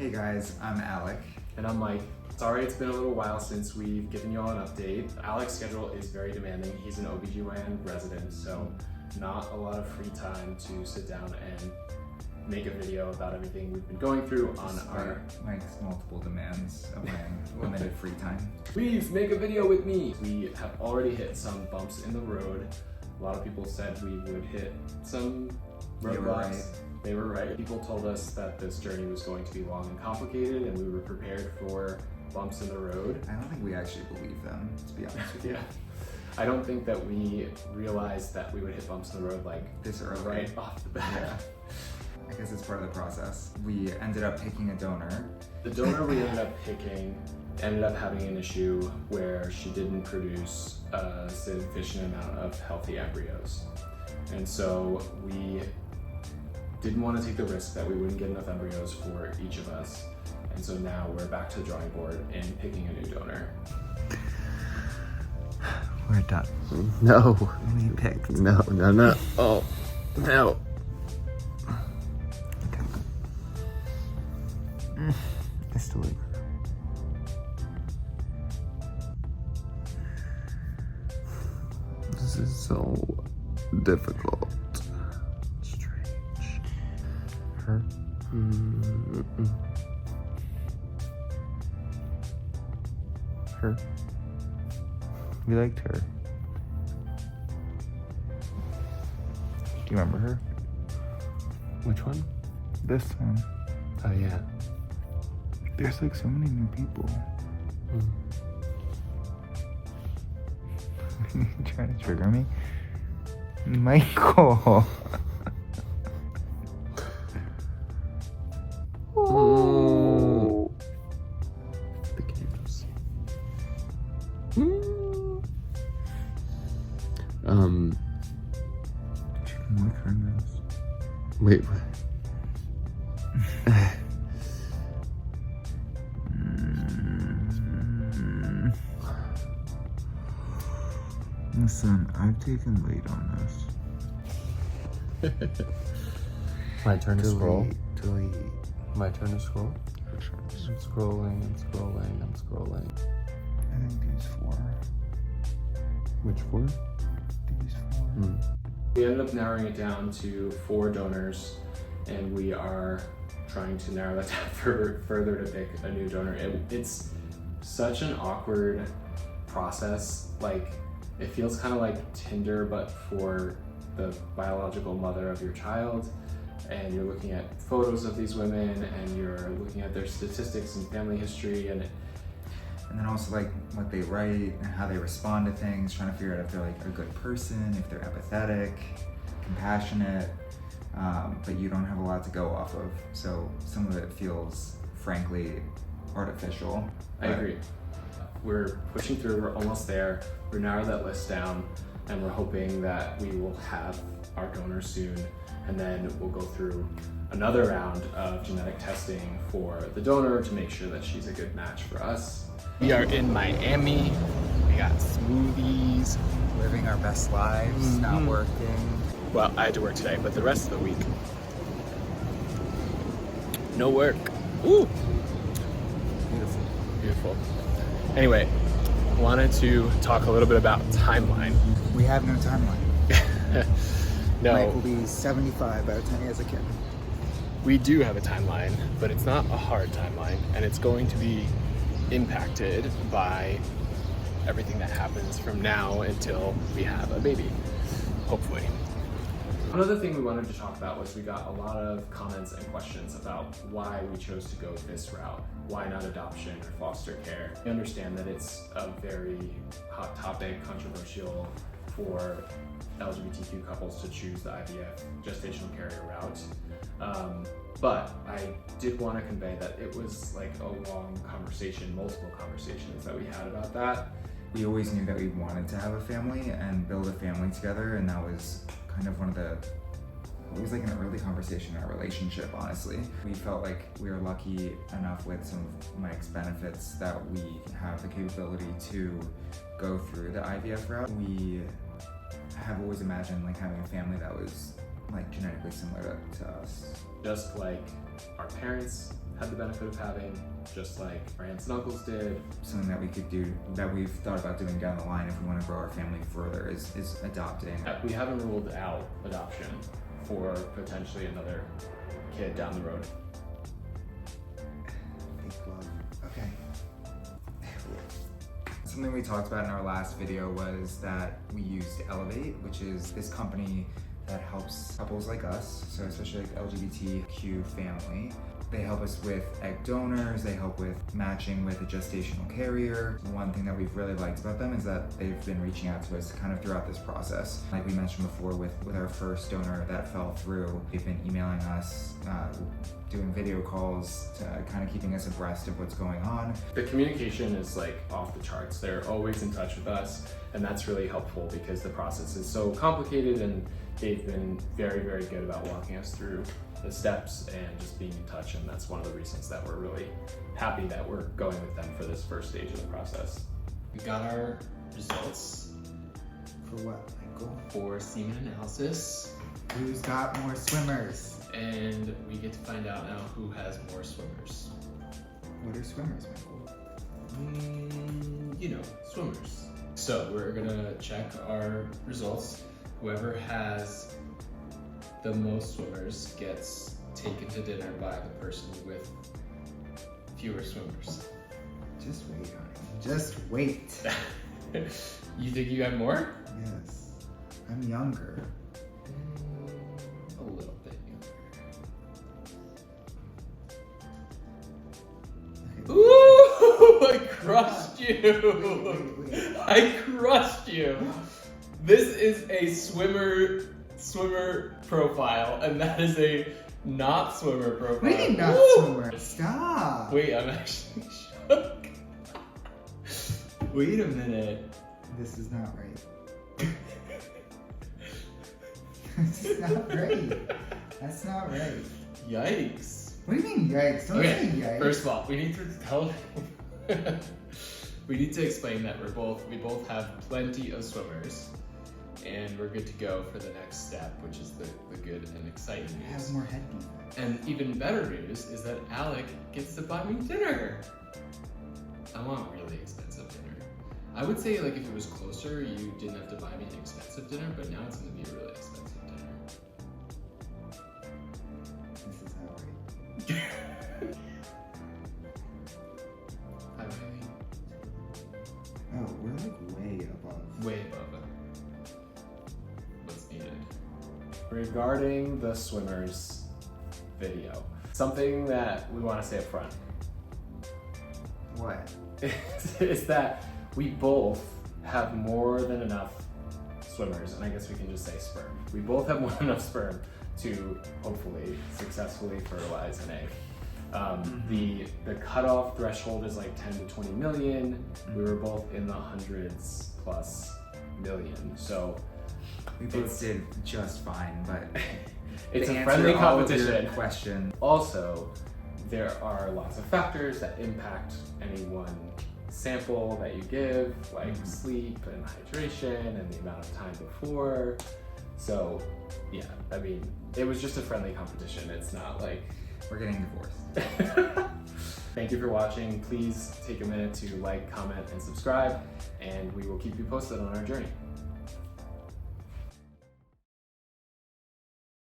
Hey guys, I'm Alec. And I'm Mike. Sorry it's been a little while since we've given you all an update. Alec's schedule is very demanding. He's an OBGYN resident, so not a lot of free time to sit down and make a video about everything we've been going through on our... Mike's multiple demands of my limited free time. Please make a video with me! We have already hit some bumps in the road. A lot of people said we would hit some roadblocks. They were right. People told us that this journey was going to be long and complicated and we were prepared for bumps in the road. I don't think we actually believe them, to be honest with you. Yeah. I don't think that we realized that we would hit bumps in the road like this early. Right off the bat. Yeah. I guess it's part of the process. We ended up picking a donor. The donor we ended up picking ended up having an issue where she didn't produce a sufficient amount of healthy embryos. And so we didn't want to take the risk that we wouldn't get enough embryos for each of us. And so now we're back to the drawing board and picking a new donor. We're done. No. We picked. No. Oh, no. Okay. I still like her. This is so difficult. Strange. Her? Her? We liked her. Do you remember her? Which one? This one. Oh, yeah. There's like so many new people. You trying to trigger me? Michael! Oh. The candles. She can lick her nose. Wait, what? Listen, I've taken lead on this. My turn to scroll. Delete. My turn to scroll. Sure. I'm scrolling. I think these four. Which four? These four. We ended up narrowing it down to 4 donors, and we are trying to narrow that down further to pick a new donor. It's such an awkward process. Like, it feels kind of like Tinder, but for the biological mother of your child. And you're looking at photos of these women, and you're looking at their statistics and family history, and then also like what they write and how they respond to things, trying to figure out if they're like a good person, if they're empathetic, compassionate, but you don't have a lot to go off of. So some of it feels, frankly, artificial. I agree. We're pushing through, we're almost there. We narrowed that list down, and we're hoping that we will have our donor soon, and then we'll go through another round of genetic testing for the donor to make sure that she's a good match for us. We are in Miami. We got smoothies. Living our best lives, not working. Well, I had to work today, but the rest of the week, no work. Ooh, Beautiful. beautiful. Anyway, wanted to talk a little bit about timeline. We have no timeline. No, Mike will be 75 by the time he has a kid. we do have a timeline, but it's not a hard timeline, and it's going to be impacted by everything that happens from now until we have a baby, hopefully. Another thing we wanted to talk about was we got a lot of comments and questions about why we chose to go this route. Why not adoption or foster care? We understand that it's a very hot topic, controversial for LGBTQ couples to choose the IVF gestational carrier route. But I did want to convey that it was like a long conversation, multiple conversations that we had about that. We always knew that we wanted to have a family and build a family together, and that was kind of it was like an early conversation in our relationship, honestly. We felt like we were lucky enough with some of Mike's benefits that we have the capability to go through the IVF route. We have always imagined like having a family that was like genetically similar to us. just like our parents had the benefit of having, just like our aunts and uncles did. Something that we could do, that we've thought about doing down the line if we want to grow our family further, is adopting. We haven't ruled out adoption for potentially another kid down the road. Fake love. Okay. Something we talked about in our last video was that we used Elevate, which is this company that helps couples like us, so especially like LGBTQ family. They help us with egg donors, they help with matching with a gestational carrier. One thing that we've really liked about them is that they've been reaching out to us kind of throughout this process. Like we mentioned before with our first donor that fell through, they've been emailing us, doing video calls, kind of keeping us abreast of what's going on. The communication is like off the charts. They're always in touch with us, and that's really helpful because the process is so complicated, and they've been very, very good about walking us through the steps and just being in touch, and that's one of the reasons that we're really happy that we're going with them for this first stage of the process. We got our results For what, Michael? for semen analysis, Who's got more swimmers? and we get to find out now who has more swimmers. What are swimmers, Michael? You know, swimmers. So we're gonna check our results. Whoever has the most swimmers gets taken to dinner by the person with fewer swimmers. Just wait, honey. Just wait. You think you have more? Yes. I'm younger. A little bit younger. Ooh! I crushed you! Wait. I crushed you! This is a swimmer profile, and that is a not swimmer profile. Wait, not Woo! swimmer. Stop. Wait, I'm actually shook. Wait a minute. This is not right. This is not right. That's not right. Yikes. What do you mean yikes? Don't say yikes. First of all, we need to tell we need to explain that we both have plenty of swimmers, and we're good to go for the next step, which is the good and exciting I have news. more head defense. And even better news is that Alec gets to buy me dinner. I want really expensive dinner. I would say like if it was closer, you didn't have to buy me an expensive dinner, but now it's gonna be a really expensive dinner. This is not right. I really Oh, we're like way above. way above what's needed. Regarding the swimmers video, something that we want to say up front What? is that we both have more than enough swimmers, and I guess we can just say sperm. We both have more than enough sperm to hopefully successfully fertilize an egg. The cutoff threshold is like 10 to 20 million. We were both in the hundreds plus million, so We both did just fine, but it's to a answer friendly all of your competition. question. Also, there are lots of factors that impact any one sample that you give, like sleep and hydration and the amount of time before. So, yeah, I mean, it was just a friendly competition. It's not like... We're getting divorced. Thank you for watching. Please take a minute to like, comment, and subscribe, and we will keep you posted on our journey.